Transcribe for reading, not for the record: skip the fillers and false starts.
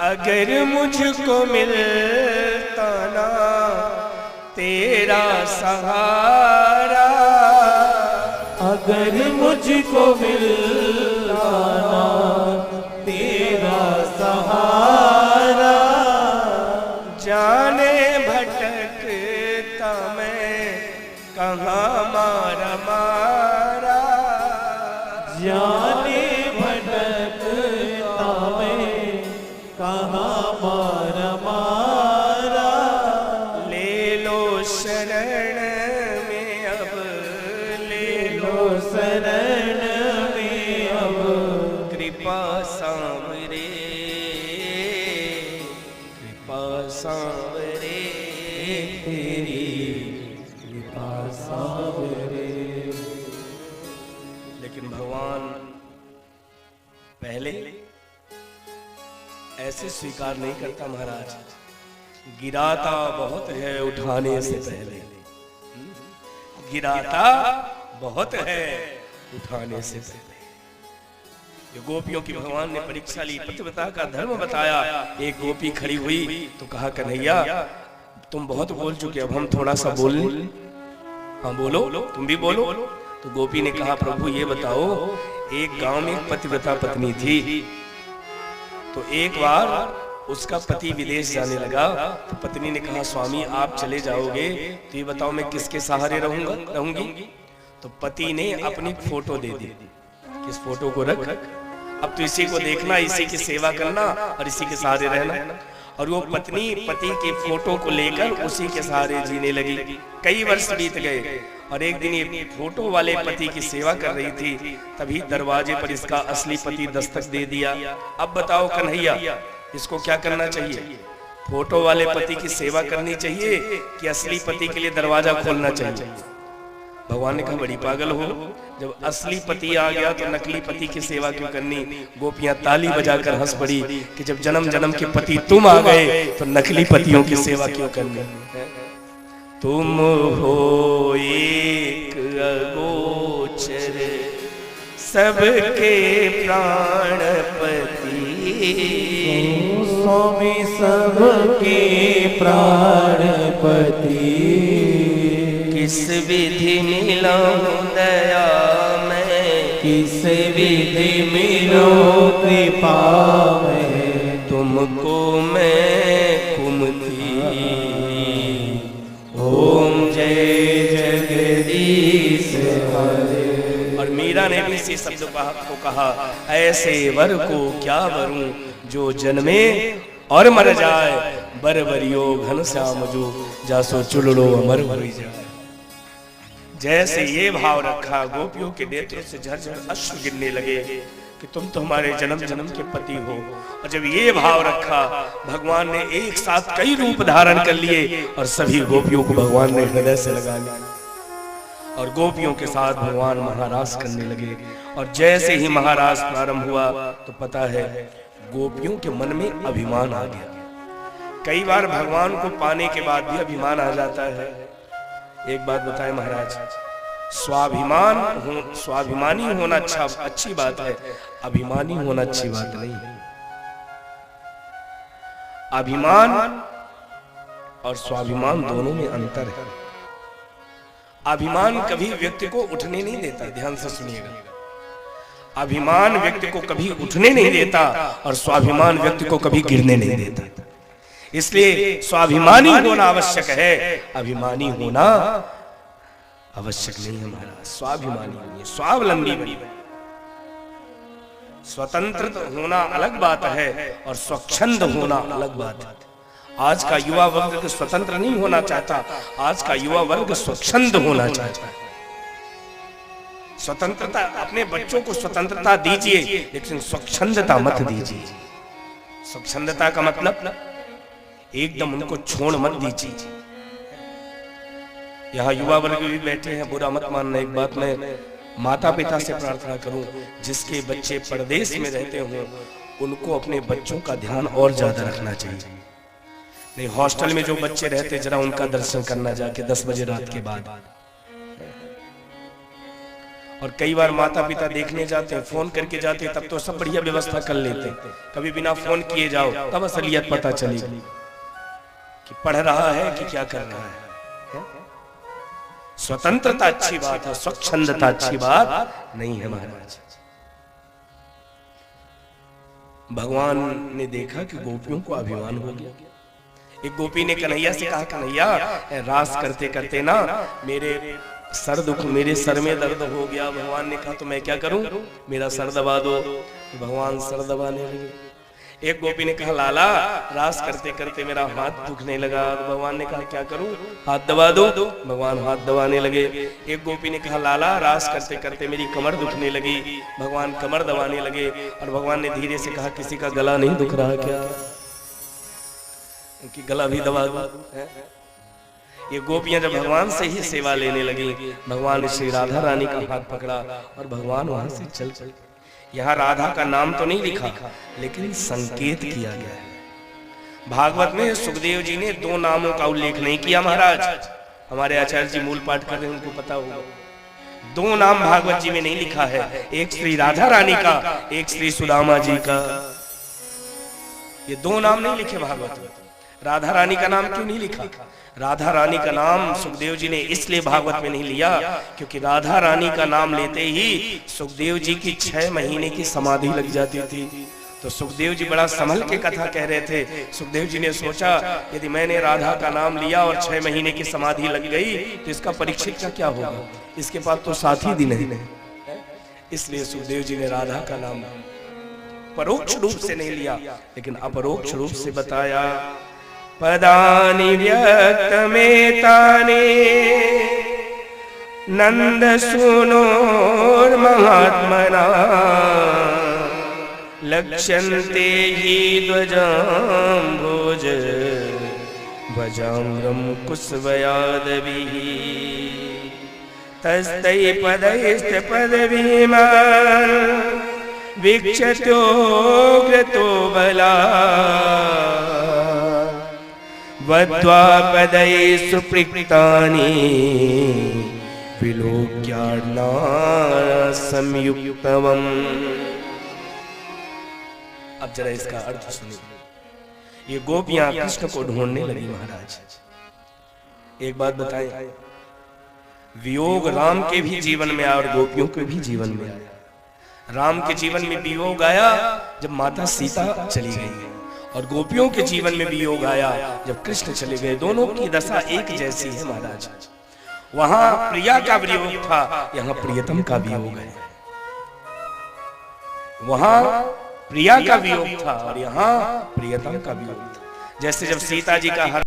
अगर मुझको मिलता ना तेरा सहारा, अगर मुझको मिलता ना तेरा सहारा, जाने भटकता मैं कहाँ मारा मारा, जाने भटकता मैं कहाँ मारा मारा, ले लो शरण में अब, ले लो शरण में अब, कृपा सांवरे, कृपा सांवरे तेरी कृपा सांवरे। लेकिन भगवान पहले ऐसे स्वीकार नहीं करता महाराज। गिराता बहुत है उठाने से पहले, गिराता बहुत है उठाने से पहले। ये गोपियों की भगवान ने परीक्षा ली, पतिव्रता का धर्म बताया। एक गोपी खड़ी हुई तो कहा कन्हैया तुम बहुत बोल चुके, अब हम थोड़ा सा बोल लें। हाँ बोलो, तुम भी बोलो। तो गोपी ने कहा प्रभु ये बताओ, एक गांव में एक पतिव्रता पत्नी थी, तो एक बार उसका पति विदेश जाने लगा, तो पत्नी ने कहा स्वामी आप चले जाओगे तो ये बताओ मैं किसके सहारे रहूंगी। तो पति ने अपनी फोटो दे दी, किस फोटो को रख, अब तो इसी को देखना, इसी की सेवा करना और इसी के सहारे रहना। और वो पत्नी पति के फोटो को लेकर उसी के सहारे जीने लगी। कई वर्ष बीत गए और एक दिन ये फोटो वाले पति की सेवा कर रही थी, तभी दरवाजे पर इसका असली पति दस्तक दे दिया। अब बताओ कन्हैया इसको क्या करना चाहिए? फोटो वाले पति की सेवा करनी चाहिए कि असली पति के लिए दरवाजा खोलना चाहिए? भगवान ने कहा बड़ी पागल हो, जब असली पति आ गया तो नकली पति की सेवा क्यों करनी? गोपियां ताली बजाकर हंस पड़ी कि जब जन्म जन्म के पति तुम आ गए तो नकली पतियों की सेवा क्यों करनी? तुम हो एक अगोचर सबके प्राणपति, स्वामी सबके प्राणपति, किस विधि मिलाऊं दया मैं, किस विधि मिलो कृपा में, तुमको मैं कुमति। ओम जय जगदीश हरे। और मीरा ने भी इसी शब्द को कहा, ऐसे वर को क्या वरूं जो जन्मे और मर जाए, बरबरियो घनश्याम जो जासो चुलड़ो अमर भरी जाए। जैसे ये भाव रखा, गोपियों के नेत्रों से झरझर अश्रु गिरने लगे कि तुम तो हमारे जन्म जन्म के पति हो। और जब ये भाव रखा, भगवान ने एक साथ कई रूप धारण कर लिए और सभी गोपियों को भगवान ने हृदय से लगा लिया और गोपियों के साथ भगवान महारास करने लगे। और जैसे ही महारास प्रारंभ हुआ तो पता है गोपियों के मन में अभिमान आ गया। कई बार भगवान को पाने के बाद भी अभिमान आ जाता है। एक बात बताएं महाराज, स्वाभिमानी होना अच्छी बात है, अभिमानी होना अच्छी बात नहीं है। अभिमान और स्वाभिमान दोनों में अंतर है। अभिमान कभी व्यक्ति को उठने नहीं देता, ध्यान से सुनिएगा। अभिमान व्यक्ति को कभी उठने नहीं देता और स्वाभिमान व्यक्ति को कभी गिरने नहीं देता। इसलिए स्वाभिमानी होना आवश्यक है, अभिमानी होना आवश्यक नहीं है महाराज। स्वाभिमानी होइए, स्वावलंबी बनिए। स्वतंत्र होना अलग बात है और स्वच्छंद होना अलग बात है। आज का युवा वर्ग स्वतंत्र नहीं होना चाहता, आज का युवा वर्ग स्वच्छंद होना चाहता है। स्वतंत्रता, अपने बच्चों को स्वतंत्रता दीजिए लेकिन स्वच्छंदता मत दीजिए। स्वच्छंदता का मतलब एकदम उनको छोड़ मत दीजिए। यहाँ युवा वर्ग भी बैठे हैं, बुरा मत मानना। एक बात मैं माता पिता से प्रार्थना करूं, जिसके बच्चे परदेश में रहते हों उनको अपने बच्चों का ध्यान और ज्यादा रखना चाहिए। नहीं, हॉस्टल में जो बच्चे रहते जरा उनका दर्शन करना जाके 10 बजे रात के बाद। और कई बार माता पिता देखने जाते हैं, फोन करके जाते हैं, तब तो सब बढ़िया व्यवस्था कर लेते हैं। कभी बिना फोन किए जाओ तब असलियत पता चलेगी कि पढ़ रहा है कि क्या कर रहा है। स्वतंत्रता अच्छी बात है, स्वच्छंदता अच्छी बात नहीं है महाराज। भगवान ने देखा कि गोपियों को अभिमान हो गया। एक गोपी ने कन्हैया से कहा, कन्हैया रास करते करते ना मेरे सर दुख, मेरे सर में दर्द हो गया। भगवान ने कहा तो मैं क्या करूं, मेरा सर दबा दो। भगवान सर दबाने लगे। एक गोपी ने कहा, लाला रास करते करते मेरा हाथ दुखने लगा। तो भगवान ने कहा क्या करूं, हाथ दबा दो। भगवान हाथ दबाने लगे। एक गोपी ने कहा, लाला रास करते करते मेरी कमर दुखने लगी। भगवान कमर दबाने लगे। और भगवान ने धीरे से कहा, किसी का गला नहीं दुख रहा क्या, उनकी गला भी दबा दो। ये गोपियां जब भगवान से ही सेवा लेने लगी, भगवान ने श्री राधा रानी का हाथ पकड़ा और भगवान वहां से चल चल। यहाँ राधा का नाम तो नहीं लिखा, लेकिन संकेत किया गया है। भागवत में सुखदेव जी ने 2 नामों का उल्लेख नहीं किया महाराज। हमारे आचार्य जी मूल पाठ कर रहे हैं, उनको पता होगा। 2 नाम भागवत जी में नहीं लिखा है, एक श्री राधा रानी का, एक श्री सुदामा जी का। ये 2 नाम नहीं लिखे भागवत में। राधा रानी का नाम क्यों नहीं लिखा? राधा रानी का नाम सुखदेव जी ने इसलिए भागवत में नहीं लिया क्योंकि राधा रानी का नाम लेते ही सुखदेव जी की 6 महीने की समाधि लग जाती थी। तो सुखदेव जी बड़ा संभल के कथा कह रहे थे। सुखदेव जी ने सोचा, यदि मैंने राधा का नाम लिया और 6 महीने की समाधि लग गई तो इसका परीक्षित का क्या होगा, इसके पास तो 7 ही दिन है। इसलिए सुखदेव जी ने राधा का नाम परोक्ष रूप से नहीं लिया, लेकिन अपरोक्ष रूप से बताया। पदानि व्यक्तमेतानि नंद सुनोर् महात्मना लक्ष्यन्ते हि ध्वजाम्भोज भजाम्रं कुशवयादभिः तस्तै पदैस्तपदवीमान् वीक्षतोऽग्रतो बलात् वद्वा पदैः सुपृक्तानि विलोक्यार्णा संयुक्तवम्। अब जरा इसका अर्थ सुनिए। ये गोपियां कृष्ण को ढूंढने लगी महाराज। एक बात बताएं, वियोग राम के भी जीवन में आया और गोपियों के भी जीवन में आया। राम के जीवन में वियोग आया जब माता सीता चली गई, और गोपियों के जीवन में वियोग आया जब कृष्ण चले गए। दोनों की दशा एक जैसी है महाराज। वहां प्रिया का वियोग था, यहाँ प्रियतम का वियोग है। वहां प्रिया का वियोग था और यहाँ प्रियतम का वियोग था। जैसे जब सीता जी का